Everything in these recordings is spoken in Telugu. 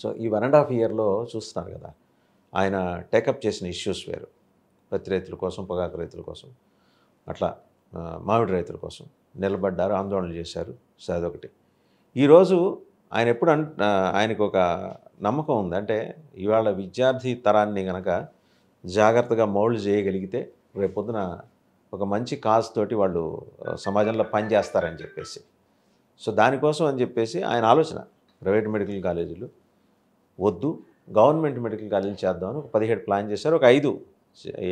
సో ఈ 1.5 ఇయర్‌లో చూస్తున్నారు కదా! ఆయన టేకప్ చేసిన ఇష్యూస్ వేరు. పత్తి రైతుల కోసం, పొగాకు రైతుల కోసం, అట్లా మామిడి రైతుల కోసం నిలబడ్డారు, ఆందోళనలు చేశారు. సో అదొకటి. ఈరోజు ఆయన ఎప్పుడు ఆయనకు ఒక నమ్మకం ఉంది. అంటే ఇవాళ విద్యార్థి తరాన్ని గనక జాగ్రత్తగా మౌల్డ్ చేయగలిగితే రేపొద్దున ఒక మంచి కాజ్ తోటి వాళ్ళు సమాజంలో పనిచేస్తారని చెప్పేసి. సో దానికోసం అని చెప్పేసి ఆయన ఆలోచన ప్రైవేట్ మెడికల్ కాలేజీలు వద్దు, గవర్నమెంట్ మెడికల్ కాలేజీలు చేద్దామని ఒక 17 ప్లాన్ చేశారు. ఒక 5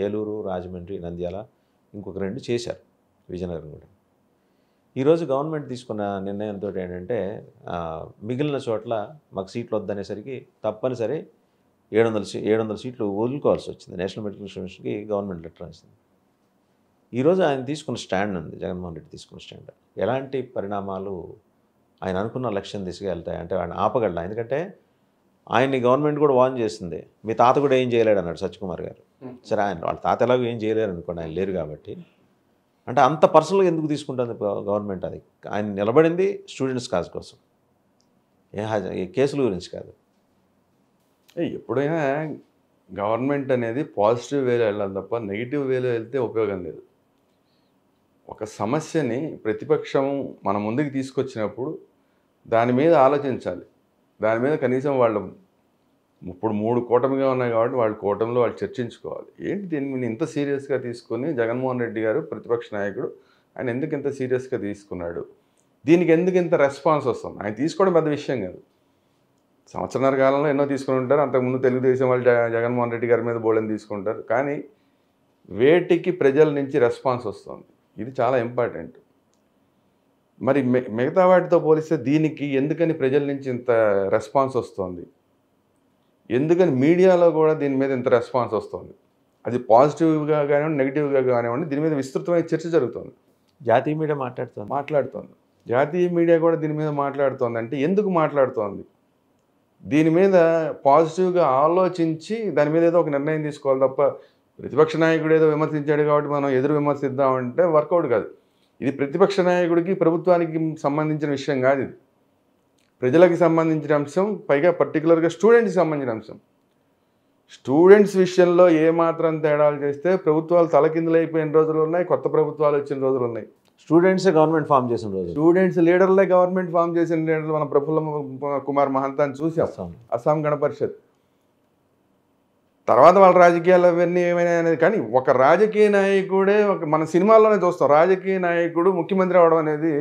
ఏలూరు, రాజమండ్రి, నంద్యాల, ఇంకొక 2 చేశారు, విజయనగరం కూడా. ఈరోజు గవర్నమెంట్ తీసుకున్న నిర్ణయంతో ఏంటంటే మిగిలిన చోట్ల మాకు సీట్లు వద్దనేసరికి తప్పనిసరి 700 సీట్లు వదులుకోవాల్సి వచ్చింది. నేషనల్ మెడికల్ కమిషన్కి గవర్నమెంట్ లెటర్ రాసింది. ఈరోజు ఆయన తీసుకున్న స్టాండ్ ఉంది, జగన్మోహన్ రెడ్డి తీసుకున్న స్టాండ్. ఎలాంటి పరిణామాలు ఆయన అనుకున్న లక్ష్యం దిశగా వెళ్తాయి అంటే ఆయన ఆపగలడు. ఎందుకంటే ఆయన్ని గవర్నమెంట్ కూడా వార్న్ చేసింది, మీ తాత కూడా ఏం చేయలేడు అన్నాడు సత్యకుమార్ గారు. సరే ఆయన వాళ్ళ తాత ఎలాగో ఏం చేయలేరు అనుకోండి, ఆయన లేరు కాబట్టి. అంటే అంత పర్సనల్గా ఎందుకు తీసుకుంటుంది గవర్నమెంట్? అది ఆయన నిలబడింది స్టూడెంట్స్ కాజ్ కోసం, ఏ కేసుల గురించి కాదు. ఎప్పుడైనా గవర్నమెంట్ అనేది పాజిటివ్ వేలో వెళ్ళాలి తప్ప నెగిటివ్ వేలో వెళ్తే ఉపయోగం లేదు. ఒక సమస్యని ప్రతిపక్షం మన ముందుకు తీసుకొచ్చినప్పుడు దాని మీద ఆలోచించాలి. దాని మీద కనీసం వాళ్ళు ఇప్పుడు 3 కూటమిగా ఉన్నాయి కాబట్టి వాళ్ళ కూటమిలో వాళ్ళు చర్చించుకోవాలి. ఏంటి దీన్ని ఇంత సీరియస్గా తీసుకొని జగన్మోహన్ రెడ్డి గారు ప్రతిపక్ష నాయకుడు ఆయన ఎందుకు ఇంత సీరియస్గా తీసుకున్నాడు, దీనికి ఎందుకు ఇంత రెస్పాన్స్ వస్తుంది? ఆయన తీసుకోవడం పెద్ద విషయం కాదు. సంవత్సరాల కాలంలో ఎన్నో తీసుకుని ఉంటారు. అంతకుముందు తెలుగుదేశం వాళ్ళు జగన్మోహన్ రెడ్డి గారి మీద బోళని తీసుకుంటారు. కానీ వేటికి ప్రజల నుంచి రెస్పాన్స్ వస్తుంది, ఇది చాలా ఇంపార్టెంట్. మరి మిగతా వాటితో పోలిస్తే దీనికి ఎందుకని ప్రజల నుంచి ఇంత రెస్పాన్స్ వస్తుంది, ఎందుకని మీడియాలో కూడా దీని మీద ఇంత రెస్పాన్స్ వస్తుంది? అది పాజిటివ్గా కానివ్వండి, నెగిటివ్గా కానివ్వండి, దీని మీద విస్తృతమైన చర్చ జరుగుతుంది. జాతీయ మీడియా మాట్లాడుతుంది. జాతీయ మీడియా కూడా దీని మీద మాట్లాడుతోంది. అంటే ఎందుకు మాట్లాడుతోంది? దీని మీద పాజిటివ్గా ఆలోచించి దాని మీద ఏదో ఒక నిర్ణయం తీసుకోవాలి తప్ప ప్రతిపక్ష నాయకుడు ఏదో విమర్శించాడు కాబట్టి మనం ఎదురు విమర్శిద్దామంటే వర్కౌట్ కాదు. ఇది ప్రతిపక్ష నాయకుడికి, ప్రభుత్వానికి సంబంధించిన విషయం కాదు. ఇది ప్రజలకు సంబంధించిన అంశం, పైగా పర్టికులర్గా స్టూడెంట్స్కి సంబంధించిన అంశం. స్టూడెంట్స్ విషయంలో ఏమాత్రం తేడాలు చేస్తే ప్రభుత్వాలు తలకిందులైపోయిన రోజులు ఉన్నాయి, కొత్త ప్రభుత్వాలు వచ్చిన రోజులు ఉన్నాయి. స్టూడెంట్సే గవర్నమెంట్ ఫామ్ చేసిన రోజు, స్టూడెంట్స్ లీడర్లే గవర్నమెంట్ ఫామ్ చేసిన లీడర్లు మన ప్రఫుల్ల కుమార్ మహంతాన్ని చూసాం, అస్సాం గణ పరిషత్. తర్వాత వాళ్ళ రాజకీయాలు అవన్నీ ఏమైనా అనేది, కానీ ఒక రాజకీయ నాయకుడే మన సినిమాల్లోనే చూస్తాం. రాజకీయ నాయకుడు ముఖ్యమంత్రి అవడం అనేది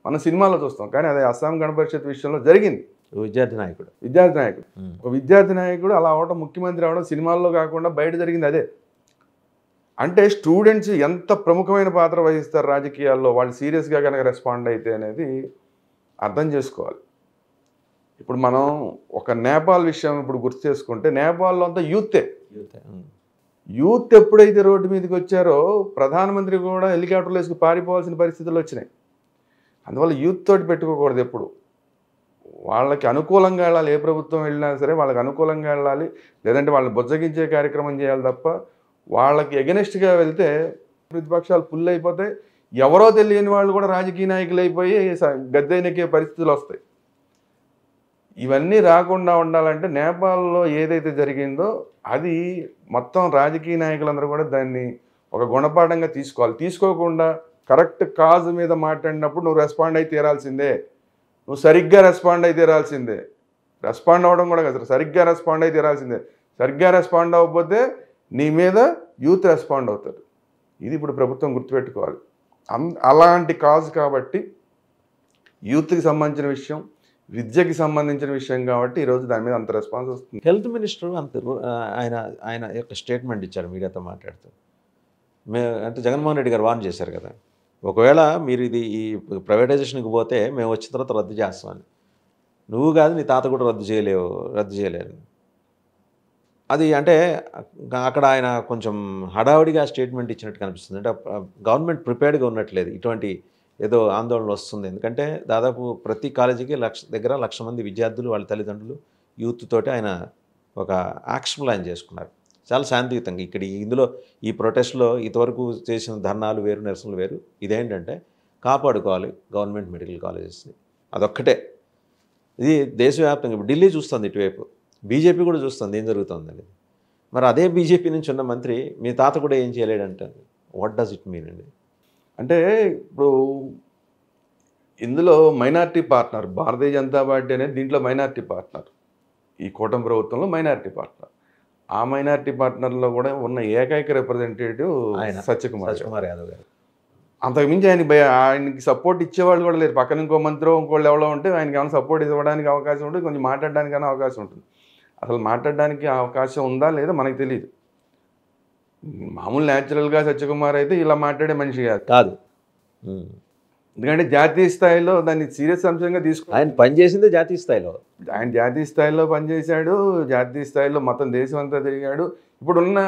మన సినిమాలో చూస్తాం, కానీ అదే అస్సాం గణ పరిషత్ విషయంలో జరిగింది. విద్యార్థి నాయకుడు ఒక విద్యార్థి నాయకుడు అలా అవడం, ముఖ్యమంత్రి అవడం సినిమాల్లో కాకుండా బయట జరిగింది అదే. అంటే స్టూడెంట్స్ ఎంత ప్రముఖమైన పాత్ర వహిస్తారు రాజకీయాల్లో, వాళ్ళు సీరియస్గా కనుక రెస్పాండ్ అయితే అనేది అర్థం చేసుకోవాలి. ఇప్పుడు మనం ఒక నేపాల్ విషయం ఇప్పుడు గుర్తు చేసుకుంటే, నేపాల్లో అంతా యూత్ ఎప్పుడైతే రోడ్డు మీదకి వచ్చారో ప్రధానమంత్రి కూడా హెలికాప్టర్లు వేసుకు పారిపోవాల్సిన పరిస్థితులు వచ్చినాయి. అందువల్ల యూత్ తోటి పెట్టుకోకూడదు. ఎప్పుడు వాళ్ళకి అనుకూలంగా వెళ్ళాలి, ఏ ప్రభుత్వం వెళ్ళినా సరే వాళ్ళకి అనుకూలంగా వెళ్ళాలి, లేదంటే వాళ్ళని బుజ్జగించే కార్యక్రమం చేయాలి తప్ప వాళ్ళకి ఎగనెస్ట్గా వెళ్తే ప్రతిపక్షాలు ఫుల్ అయిపోతాయి. ఎవరో తెలియని వాళ్ళు కూడా రాజకీయ నాయకులు అయిపోయి గద్దెనెక్కే పరిస్థితులు వస్తాయి. ఇవన్నీ రాకుండా ఉండాలంటే నేపాల్లో ఏదైతే జరిగిందో అది మొత్తం రాజకీయ నాయకులందరూ కూడా దాన్ని ఒక గుణపాఠంగా తీసుకోవాలి. తీసుకోకుండా కరెక్ట్ కాజ్ మీద మాట్లాడినప్పుడు నువ్వు రెస్పాండ్ అయి తీరాల్సిందే, నువ్వు సరిగ్గా రెస్పాండ్ అయి తీరాల్సిందే. రెస్పాండ్ అవ్వడం కూడా కదా, సరిగ్గా రెస్పాండ్ అయి తీరాల్సిందే. సరిగ్గా రెస్పాండ్ అవ్వకపోతే నీ మీద యూత్ రెస్పాండ్ అవుతారు. ఇది ఇప్పుడు ప్రభుత్వం గుర్తుపెట్టుకోవాలి. అలాంటి కాజ్ కాబట్టి యూత్కి సంబంధించిన విషయం, విద్యకి సంబంధించిన విషయం కాబట్టి ఈరోజు దాని మీద అంత రెస్పాన్స్ వస్తుంది. హెల్త్ మినిస్టర్ ఆయన యొక్క స్టేట్మెంట్ ఇచ్చారు మీడియాతో మాట్లాడుతూ. అంటే జగన్మోహన్ రెడ్డి గారు వార్న్ చేశారు కదా, ఒకవేళ మీరు ఈ ప్రైవేటైజేషన్కి పోతే మేము వచ్చిన తర్వాత రద్దు చేస్తామని. నువ్వు కాదు, నీ తాత కూడా రద్దు చేయలేరు. అది అంటే అక్కడ ఆయన కొంచెం హడావుడిగా స్టేట్మెంట్ ఇచ్చినట్టు కనిపిస్తుంది. అంటే గవర్నమెంట్ ప్రిపేర్డ్గా ఉన్నట్లేదు, ఇటువంటి ఏదో ఆందోళన వస్తుంది. ఎందుకంటే దాదాపు ప్రతి కాలేజీకి దగ్గర 1,00,000 మంది విద్యార్థులు, వాళ్ళ తల్లిదండ్రులు, యూత్ తోటి ఆయన ఒక యాక్షన్ ప్లాన్ చేసుకున్నారు చాలా శాంతియుతంగా. ఇందులో ఈ ప్రొటెస్ట్లో ఇంతవరకు చేసిన ధర్నాలు వేరు, నిరసనలు వేరు. ఇదేంటంటే కాపాడుకోవాలి గవర్నమెంట్ మెడికల్ కాలేజెస్ని, అదొక్కటే. ఇది దేశవ్యాప్తంగా ఇప్పుడు ఢిల్లీ చూస్తుంది ఇటువైపు. బీజేపీ కూడా చూస్తుంది ఏం జరుగుతుంది అనేది. మరి అదే బీజేపీ నుంచి ఉన్న మంత్రి మీ తాత కూడా ఏం చేయలేడంటారు. వాట్ డస్ ఇట్ మీన్ అండి? అంటే ఇప్పుడు ఇందులో minority partner Bharatiya Janata party అనేది దీంట్లో మైనారిటీ పార్ట్నర్, ఈ కూటమి ప్రభుత్వంలో మైనారిటీ పార్ట్నర్. ఆ మైనారిటీ పార్ట్నర్లో కూడా ఉన్న ఏకైక రిప్రజెంటేటివ్ ఆయన సత్యకుమార్ యాదవ్ గారు. అంతకుమించి ఆయనకి సపోర్ట్ ఇచ్చేవాళ్ళు కూడా లేరు. పక్కన ఇంకో మంత్రి ఇంకోళ్ళు ఎవరో ఉంటే ఆయనకి ఏమైనా సపోర్ట్ ఇవ్వడానికి అవకాశం ఉంటుంది, కొంచెం మాట్లాడడానికైనా అవకాశం ఉంటుంది. అసలు మాట్లాడడానికి అవకాశం ఉందా లేదా మనకు తెలియదు. మామూలు న్యాచురల్గా సత్యకుమార్ అయితే ఇలా మాట్లాడే మనిషి కాదు. ఎందుకంటే జాతీయ స్థాయిలో దాన్ని సీరియస్ అంశంగా ఆయన పనిచేసిందే జాతీయ స్థాయిలో. ఆయన జాతీయ స్థాయిలో పనిచేశాడు, జాతీయ స్థాయిలో మొత్తం దేశం అంతా తిరిగాడు. ఇప్పుడున్న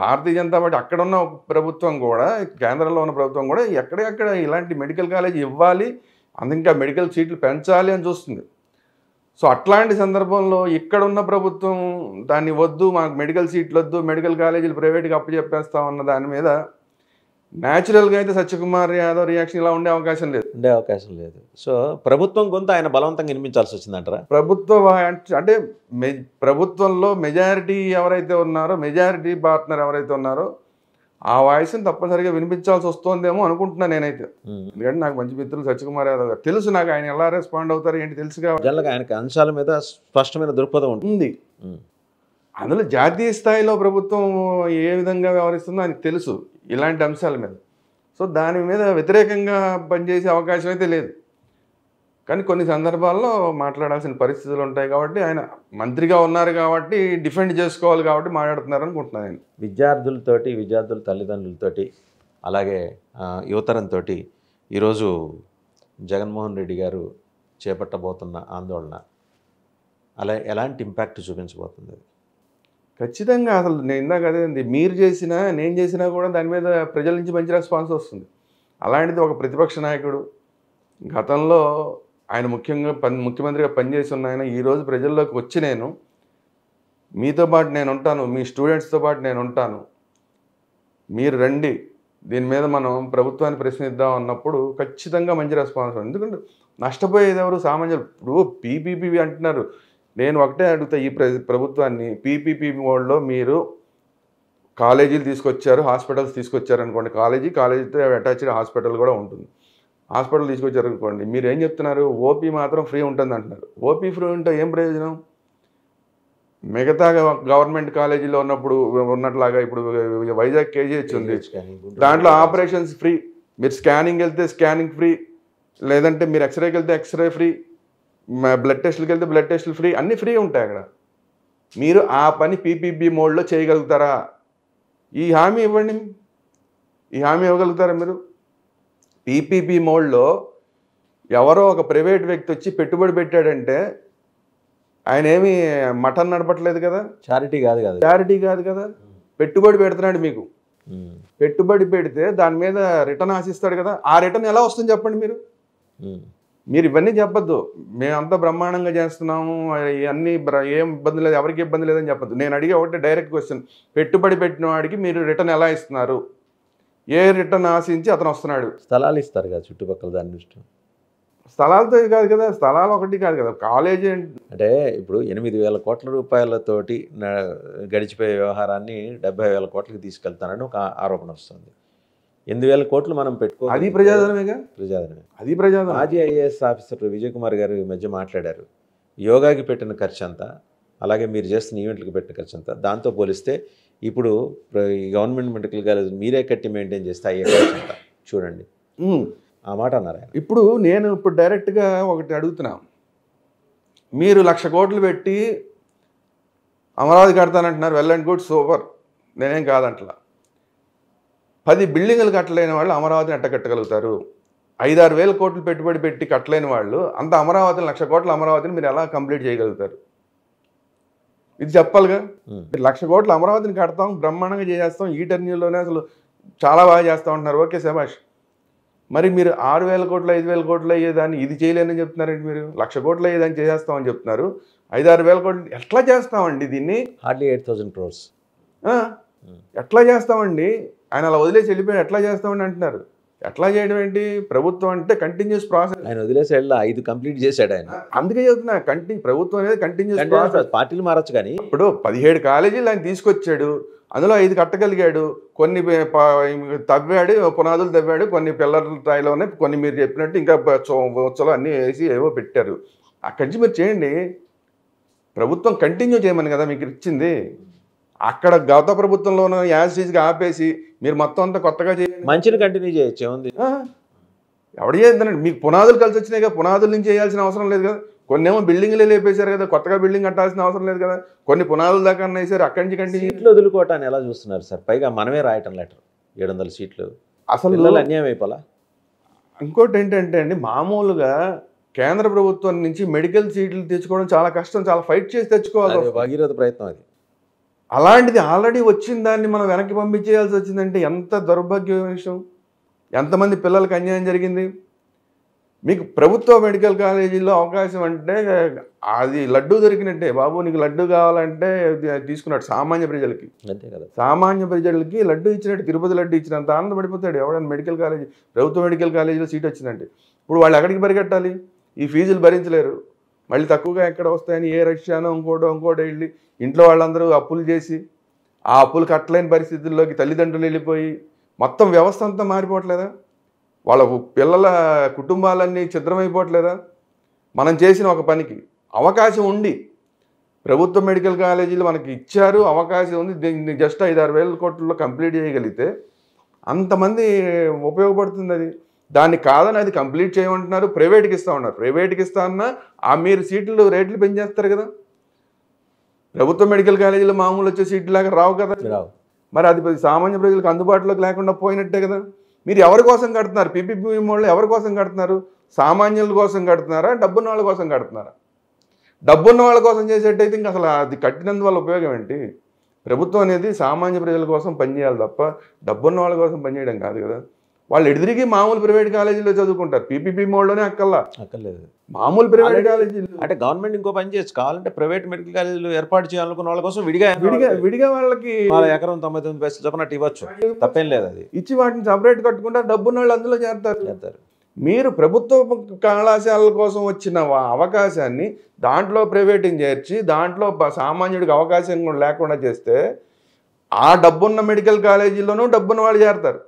భారతీయ జనతా పార్టీ అక్కడ ఉన్న ప్రభుత్వం కూడా, కేంద్రంలో ఉన్న ప్రభుత్వం కూడా ఎక్కడెక్కడ ఇలాంటి మెడికల్ కాలేజ్ ఇవ్వాలి, ఇంకా మెడికల్ సీట్లు పెంచాలి అని చూస్తుంది. సో అట్లాంటి సందర్భంలో ఇక్కడ ఉన్న ప్రభుత్వం దాన్ని వద్దు, మాకు మెడికల్ సీట్లు వద్దు, మెడికల్ కాలేజీలు ప్రైవేట్గా అప్పచెప్పేస్తామన్న దాని మీద న్యాచురల్గా అయితే సత్యకుమార్ యాదవ్ రియాక్షన్ ఇలా ఉండే అవకాశం లేదు. సో ప్రభుత్వం కొంత ఆయన బలవంతంగా వినిపించాల్సి వచ్చిందంటారా? అంటే ప్రభుత్వంలో మెజారిటీ ఎవరైతే ఉన్నారో, మెజారిటీ పార్ట్నర్ ఎవరైతే ఉన్నారో ఆ వాయిస్ని తప్పనిసరిగా వినిపించాల్సి వస్తుందేమో అనుకుంటున్నాను నేనైతే. ఎందుకంటే నాకు మంచి మిత్రులు సత్యకుమార్ యాదవ్ గారు తెలుసు, నాకు ఆయన ఎలా రెస్పాండ్ అవుతారు ఏంటి తెలుసు కాబట్టి ఆయనకి అంశాల మీద స్పష్టమైన దృక్పథం ఉంటుంది. అందులో జాతీయ స్థాయిలో ప్రభుత్వం ఏ విధంగా వ్యవహరిస్తుందో ఆయనకు తెలుసు ఇలాంటి అంశాల మీద. సో దాని మీద వ్యతిరేకంగా పనిచేసే అవకాశం అయితే లేదు. కానీ కొన్ని సందర్భాల్లో మాట్లాడాల్సిన పరిస్థితులు ఉంటాయి కాబట్టి ఆయన మంత్రిగా ఉన్నారు కాబట్టి డిఫెండ్ చేసుకోవాలి కాబట్టి మాట్లాడుతున్నారు అనుకుంటున్నాను నేను. విద్యార్థుల తల్లిదండ్రులతోటి అలాగే యువతరంతో ఈరోజు జగన్మోహన్ రెడ్డి గారు చేపట్టబోతున్న ఆందోళన అలా ఎలాంటి ఇంపాక్ట్ చూపించబోతుంది? ఖచ్చితంగా అసలు నేను ఇందాక అదే మీరు చేసినా నేను చేసినా కూడా దాని మీద ప్రజల నుంచి మంచి రెస్పాన్స్ వస్తుంది. అలాంటిది ఒక ప్రతిపక్ష నాయకుడు గతంలో ఆయన ముఖ్యమంత్రిగా పనిచేసి ఉన్న ఆయన ఈరోజు ప్రజల్లోకి వచ్చి నేను మీతో పాటు నేను ఉంటాను, మీ స్టూడెంట్స్తో పాటు నేను ఉంటాను, మీరు రండి, దీని మీద మనం ప్రభుత్వాన్ని ప్రశ్నిద్దాం అన్నప్పుడు ఖచ్చితంగా మంచి రెస్పాన్స్. ఎందుకంటే నష్టపోయేది ఎవరు? సామాన్యులు. ఇప్పుడు పీపీపీ అంటున్నారు. నేను ఒకటే అడుగుతా ఈ ప్రభుత్వాన్ని, పీపీపీ మోడ్లో మీరు కాలేజీలు తీసుకొచ్చారు, హాస్పిటల్స్ తీసుకొచ్చారు అనుకోండి, కాలేజీతో అటాచ్డ్ హాస్పిటల్ కూడా ఉంటుంది, హాస్పిటల్ తీసుకొచ్చారు అనుకోండి, మీరు ఏం చెప్తున్నారు? ఓపీ మాత్రం ఫ్రీ ఉంటుంది అంటున్నారు. ఓపీ ఫ్రీ ఉంటే ఏం ప్రయోజనం? మిగతా గవర్నమెంట్ కాలేజీలో ఉన్నట్లాగా ఇప్పుడు వైజాగ్ కేజీహెచ్ ఉంది, దాంట్లో ఆపరేషన్స్ ఫ్రీ, మీరు స్కానింగ్ వెళ్తే స్కానింగ్ ఫ్రీ, లేదంటే మీరు ఎక్స్రేకి వెళ్తే ఎక్స్రే ఫ్రీ, బ్లడ్ టెస్టులకి వెళ్తే బ్లడ్ టెస్టులు ఫ్రీ, అన్నీ ఫ్రీ ఉంటాయి అక్కడ. మీరు ఆ పని పీపీపీ మోడ్లో చేయగలుగుతారా? ఈ హామీ ఇవ్వండి. ఈ హామీ ఇవ్వగలుగుతారా మీరు? పీపీపీ మోడ్లో ఎవరో ఒక ప్రైవేట్ వ్యక్తి వచ్చి పెట్టుబడి పెట్టాడంటే ఆయన ఏమి మఠం నడపట్లేదు కదా, చారిటీ కాదు కదా, పెట్టుబడి పెడుతున్నాడు. మీకు పెట్టుబడి పెడితే దాని మీద రిటర్న్ ఆశిస్తాడు కదా, ఆ రిటర్న్ ఎలా వస్తుంది చెప్పండి మీరు ఇవన్నీ చెప్పద్దు. మేమంతా బ్రహ్మాండంగా చేస్తున్నాము, అన్నీ ఏం ఇబ్బంది లేదు, ఎవరికి ఇబ్బంది లేదని చెప్పద్దు. నేను అడిగే ఒకటే డైరెక్ట్ క్వశ్చన్, పెట్టుబడి పెట్టిన వాడికి మీరు రిటర్న్ ఎలా ఇస్తున్నారు? ఏ రిటర్న్ ఆశించి అతను వస్తున్నాడు? స్థలాలు ఇస్తారు కదా చుట్టుపక్కల, దాని దృష్టి స్థలాలతో కాదు కదా, స్థలాలు ఒకటి కాదు కదా, కాలేజీ అంటే ఇప్పుడు 8,000 కోట్ల రూపాయలతోటి గడిచిపోయే వ్యవహారాన్ని 70,000 కోట్లకి తీసుకెళ్తానని ఒక ఆరోపణ వస్తుంది. 8,000 కోట్లు మనం పెట్టుకో, అది ప్రజాధనమేగా. అది ప్రజాధనం. మాజీ ఐఏఎస్ ఆఫీసర్ విజయ్ కుమార్ గారు ఈ మధ్య మాట్లాడారు, యోగాకి పెట్టిన ఖర్చు అంతా, అలాగే మీరు చేస్తున్న ఈవెంట్లకు పెట్టిన ఖర్చు అంతా దాంతో పోలిస్తే ఇప్పుడు గవర్నమెంట్ మెడికల్ కాలేజ్ మీరే కట్టి మెయింటైన్ చేస్తే అయ్యే ఖర్చు అంతా చూడండి, ఆ మాట అన్నారు ఆయన. ఇప్పుడు నేను డైరెక్ట్గా ఒకటి అడుగుతున్నా, మీరు 1,00,000 కోట్లు పెట్టి అమరావతి కడతానంటున్నారు, వెల్ అండ్ గుడ్, సూపర్, నేనేం కాదంటలా. 10 బిల్డింగులు కట్టలేని వాళ్ళు అమరావతిని ఎట్ట కట్టగలుగుతారు? 5-6 వేల కోట్లు పెట్టుబడి పెట్టి కట్టలేని వాళ్ళు అంత అమరావతిని 1,00,000 కోట్ల అమరావతిని మీరు ఎలా కంప్లీట్ చేయగలుగుతారు? ఇది చెప్పాలిగా. 1,00,000 కోట్ల అమరావతిని కడతాం, బ్రహ్మాండంగా చేసేస్తాం, ఈ టర్న్యూలోనే అసలు చాలా బాగా చేస్తూ ఉంటున్నారు, ఓకే శభాష్. మరి మీరు 6,000 కోట్లు 5,000 కోట్లు అయ్యేదాన్ని ఇది చేయలేనని చెప్తున్నారండి. మీరు 1,00,000 కోట్లు అయ్యేదాన్ని చేసేస్తామని చెప్తున్నారు, 5-6 వేల కోట్లు ఎట్లా చేస్తామండి దీన్ని? హార్డ్లీ 8,000 crores ఎట్లా చేస్తామండి? ఆయన అలా వదిలేసి వెళ్ళిపోయి ఎట్లా చేస్తామని అంటున్నారు. ఎట్లా చేయడం ఏంటి? ప్రభుత్వం అంటే కంటిన్యూస్ ప్రాసెస్. ఆయన వదిలేసి వెళ్ళి 5 కంప్లీట్ చేశాడు ఆయన. అందుకే చెప్తున్నా, ప్రభుత్వం అనేది కంటిన్యూస్ ప్రాసెస్. పార్టీలు మారచ్చు కానీ ఇప్పుడు 17 కాలేజీలు ఆయన తీసుకొచ్చాడు, అందులో 5 కట్టగలిగాడు, కొన్ని తవ్వాడు, పునాదులు తవ్వాడు, కొన్ని పిల్లల స్థాయిలో ఉన్నాయి, కొన్ని మీరు చెప్పినట్టు ఇంకా ఉచ్చలు అన్నీ వేసి ఏవో పెట్టారు. అక్కడి నుంచి మీరు చేయండి. ప్రభుత్వం కంటిన్యూ చేయమని కదా మీకు ఇచ్చింది. అక్కడ గత ప్రభుత్వంలో యాజ్ ఈజ్గా ఆపేసి మీరు మొత్తం అంతా కొత్తగా చేయండి. మంచిని కంటిన్యూ చేయొచ్చు, ఏముంది? ఎవడు చేద్దానండి? మీకు పునాదులు కలిసి వచ్చినాయి కదా, పునాదుల నుంచి చేయాల్సిన అవసరం లేదు కదా. కొన్ని ఏమో బిల్డింగ్లే లేపేశారు కదా, కొత్తగా బిల్డింగ్ కట్టాల్సిన అవసరం లేదు కదా. కొన్ని పునాదుల దాకా వేసారు, అక్కడి నుంచి కంటిన్యూ. సీట్లు వదులుకోవటాన్ని ఎలా చూస్తున్నారు సార్? పైగా మనమే రాయటం లెటర్ 700 సీట్లు. అసలు అన్యాయం అయిపోలా. ఇంకోటి ఏంటంటే అండి, మామూలుగా కేంద్ర ప్రభుత్వం నుంచి మెడికల్ సీట్లు తెచ్చుకోవడం చాలా కష్టం, చాలా ఫైట్ చేసి తెచ్చుకోవాలి. భగీరథ ప్రయత్నం అది. అలాంటిది ఆల్రెడీ వచ్చిన దాన్ని మనం వెనక్కి పంపించేయాల్సి వచ్చిందంటే ఎంత దౌర్భాగ్య విషయం. ఎంతమంది పిల్లలకి అన్యాయం జరిగింది. మీకు ప్రభుత్వ మెడికల్ కాలేజీల్లో అవకాశం అంటే అది లడ్డూ దొరికినట్టే. బాబు నీకు లడ్డు కావాలంటే తీసుకున్నాడు. సామాన్య ప్రజలకి, అంతే కదా, సామాన్య ప్రజలకి లడ్డు ఇచ్చినట్టు, తిరుపతి లడ్డు ఇచ్చినంత ఆనందపడిపోతాడు ఎవడన్నా మెడికల్ కాలేజీ, ప్రభుత్వ మెడికల్ కాలేజీలో సీట్ వచ్చిందంటే. ఇప్పుడు వాళ్ళు ఎక్కడికి పరిగెట్టాలి? ఈ ఫీజులు భరించలేరు. మళ్ళీ తక్కువగా ఎక్కడ వస్తాయని ఏ రష్యానో ఇంకోటి వెళ్ళి ఇంట్లో వాళ్ళందరూ అప్పులు చేసి ఆ అప్పులు కట్టలేని పరిస్థితుల్లోకి తల్లిదండ్రులు వెళ్ళిపోయి మొత్తం వ్యవస్థ అంతా మారిపోవట్లేదా? వాళ్ళ పిల్లల కుటుంబాలన్నీ ఛిద్రమైపోవట్లేదా? మనం చేసిన ఒక పనికి అవకాశం ఉండి ప్రభుత్వ మెడికల్ కాలేజీలు మనకి ఇచ్చారు, అవకాశం ఉంది, దీన్ని జస్ట్ 5-6 వేల కోట్లలో కంప్లీట్ చేయగలిగితే అంతమంది ఉపయోగపడుతుంది. అది దాన్ని కాదని అది కంప్లీట్ చేయమంటున్నారు, ప్రైవేట్కి ఇస్తా ఉన్నారు. ప్రైవేట్కి ఇస్తా అన్నా మీరు సీట్లు రేట్లు పెంచేస్తారు కదా. ప్రభుత్వ మెడికల్ కాలేజీలో మామూలు వచ్చే సీట్లు లాగా రావు కదా. మరి అది సామాన్య ప్రజలకు అందుబాటులోకి లేకుండా పోయినట్టే కదా. మీరు ఎవరి కోసం కడుతున్నారు? పీపీపీ వాళ్ళు ఎవరి కోసం కడుతున్నారు? సామాన్యుల కోసం కడుతున్నారా, డబ్బున్న వాళ్ళ కోసం కడుతున్నారా? డబ్బున్న వాళ్ళ కోసం చేసేటైతే ఇంకా అసలు అది కట్టినందువల్ల ఉపయోగం ఏంటి? ప్రభుత్వం అనేది సామాన్య ప్రజల కోసం పనిచేయాలి తప్ప డబ్బున్న వాళ్ళ కోసం పనిచేయడం కాదు కదా. వాళ్ళు ఎదురికి మామూలు ప్రైవేట్ కాలేజీలో చదువుకుంటారు. పీపీపీ మోడ్లోనే అక్కర్లేదు. మామూలు ప్రైవేట్ కాలేజీలు అంటే గవర్నమెంట్ ఇంకో పని చేయొచ్చు. కావాలంటే ప్రైవేట్ మెడికల్ కాలేజీలు ఏర్పాటు చేయాలనుకున్న వాళ్ళ కోసం విడిగా వాళ్ళకి ఎకరం 99 పైసలు చెప్పినట్టు ఇవ్వచ్చు, తప్పేం లేదు. అది ఇచ్చి వాటిని సపరేట్ కట్టుకుంటారు, డబ్బున్న వాళ్ళు అందులో చేస్తారు. మీరు ప్రభుత్వ కళాశాలల కోసం వచ్చిన అవకాశాన్ని దాంట్లో ప్రైవేట్ని చేర్చి దాంట్లో సామాన్యుడికి అవకాశం లేకుండా చేస్తే ఆ డబ్బున్న మెడికల్ కాలేజీల్లోనూ డబ్బున్న వాళ్ళు చేరతారు,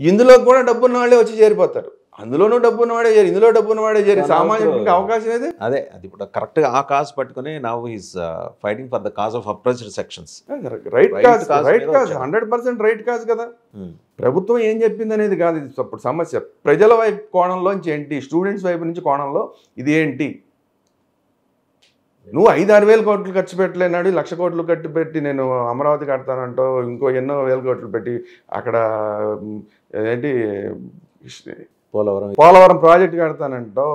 ఇందులో కూడా డబ్బున్న వాళ్ళే వచ్చి చేరిపోతారు. అందులోనూ డబ్బున్న వాడే చేరి, ఇందులో డబ్బున్న వాడే చేరి సామాన్యుడికి అవకాశం ఏది? అదే అది ఇప్పుడు కరెక్ట్గా ఆ కాజ్ పట్టుకుని now is fighting for the cause of oppressed sections. Right cause 100% right cause కదా. ప్రభుత్వం ఏం చెప్పింది అనేది కాదు ఇది ఇప్పుడు సమస్య. ప్రజల వైపు కోణంలోంచి ఏంటి, స్టూడెంట్స్ వైపు నుంచి కోణంలో ఇది ఏంటి? నువ్వు 5-6 వేల కోట్లు ఖర్చు పెట్టలేనాడు, 1,00,000 కోట్లు పెట్టి నేను అమరావతి కడతానంటో, ఇంకో ఎన్నో వేల కోట్లు పెట్టి అక్కడ ఏంటి పోలవరం ప్రాజెక్ట్ కడతానంటో.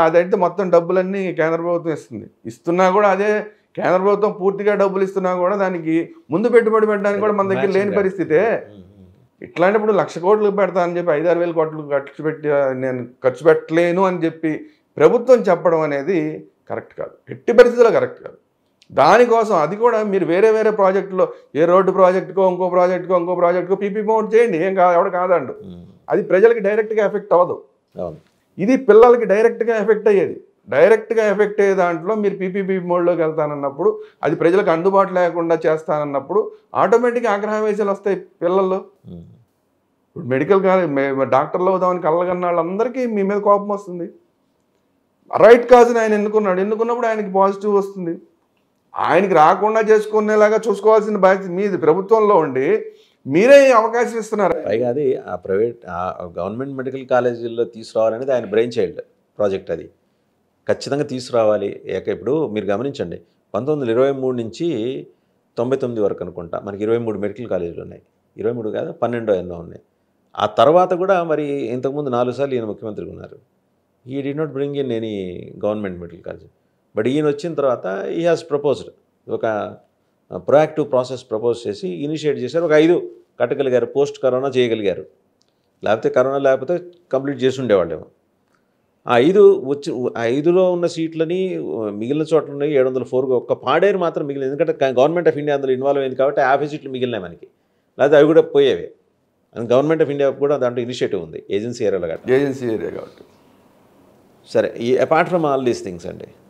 అదైతే మొత్తం డబ్బులన్నీ కేంద్ర ప్రభుత్వం ఇస్తున్నా కూడా అదే కేంద్ర ప్రభుత్వం పూర్తిగా డబ్బులు ఇస్తున్నా కూడా దానికి ముందు పెట్టుబడి పెట్టడానికి కూడా మన దగ్గర లేని పరిస్థితే. ఇట్లాంటప్పుడు 1,00,000 కోట్లు పెడతానని చెప్పి 5-6 వేల కోట్లు నేను ఖర్చు పెట్టలేను అని చెప్పి ప్రభుత్వం చెప్పడం అనేది కరెక్ట్ కాదు, ఎట్టి పరిస్థితుల్లో కరెక్ట్ కాదు. దానికోసం అది కూడా మీరు వేరే ప్రాజెక్టులో ఏ రోడ్డు ప్రాజెక్టుకో ఇంకో ప్రాజెక్టుకో పీపీ మోడ్ చేయండి, ఏం కాదు, ఎవడు కాదండు. అది ప్రజలకి డైరెక్ట్గా ఎఫెక్ట్ అవ్వదు. ఇది పిల్లలకి డైరెక్ట్గా ఎఫెక్ట్ అయ్యేది. డైరెక్ట్గా ఎఫెక్ట్ అయ్యే దాంట్లో మీరు పీపీపీ మోడ్లోకి వెళ్తానన్నప్పుడు, అది ప్రజలకు అందుబాటు లేకుండా చేస్తానన్నప్పుడు ఆటోమేటిక్గా ఆగ్రహవేశాలు వస్తాయి పిల్లల్లో. ఇప్పుడు మెడికల్ కాలేజ్ డాక్టర్లు అవుదామని కళ్ళగన్న వాళ్ళందరికీ మీ మీద కోపం వస్తుంది. రైట్ కాజ్ని ఆయన ఎన్నుకున్నప్పుడు ఆయనకి పాజిటివ్ వస్తుంది. ఆయనకి రాకుండా చేసుకునేలాగా చూసుకోవాల్సిన బాధ్యత మీది. ప్రభుత్వంలో ఉండి మీరే అవకాశం ఇస్తున్నారు. పైగా అది ఆ ప్రైవేట్ గవర్నమెంట్ మెడికల్ కాలేజీల్లో తీసుకురావాలనేది ఆయన బ్రెయిన్ చైల్డ్ ప్రాజెక్ట్. అది ఖచ్చితంగా తీసుకురావాలి. ఇప్పుడు మీరు గమనించండి, 1923 నుంచి 99 వరకు అనుకుంటా మనకి 23 మెడికల్ కాలేజీలు ఉన్నాయి. 23 కాదు, 12 ఎన్నో ఉన్నాయి. ఆ తర్వాత కూడా మరి ఇంతకుముందు 4 సార్లు ఈయన ముఖ్యమంత్రిగా ఉన్నారు. ఈ did not bring in any government medical college. But ఈయన వచ్చిన తర్వాత ఈ హ్యాస్ ప్రపోజ్డ్ ఒక ప్రొయాక్టివ్ ప్రాసెస్ ప్రపోజ్ చేసి ఇనిషియేట్ చేశారు. ఒక 5 కట్టగలిగారు, పోస్ట్ కరోనా చేయగలిగారు. లేకపోతే కరోనా లేకపోతే కంప్లీట్ చేసి ఉండేవాళ్ళేమో. ఆ 5లో ఉన్న సీట్లని మిగిలిన చోట్ల ఉన్నాయి 704. ఒక్క పాడేరు మాత్రం మిగిలింది, ఎందుకంటే గవర్నమెంట్ ఆఫ్ ఇండియా అందులో ఇన్వాల్వ్ అయింది కాబట్టి 50 సీట్లు మిగిలినాయి మనకి. లేకపోతే అవి కూడా పోయేవి. అండ్ గవర్నమెంట్ ఆఫ్ ఇండియా కూడా దాంట్లో ఇనిషియేటివ్ ఉంది, ఏజెన్సీ ఏరియాలో గట్రా. ఏజెన్సీ ఏరియా కాబట్టి. సరే, ఈ apart from all these things అండి,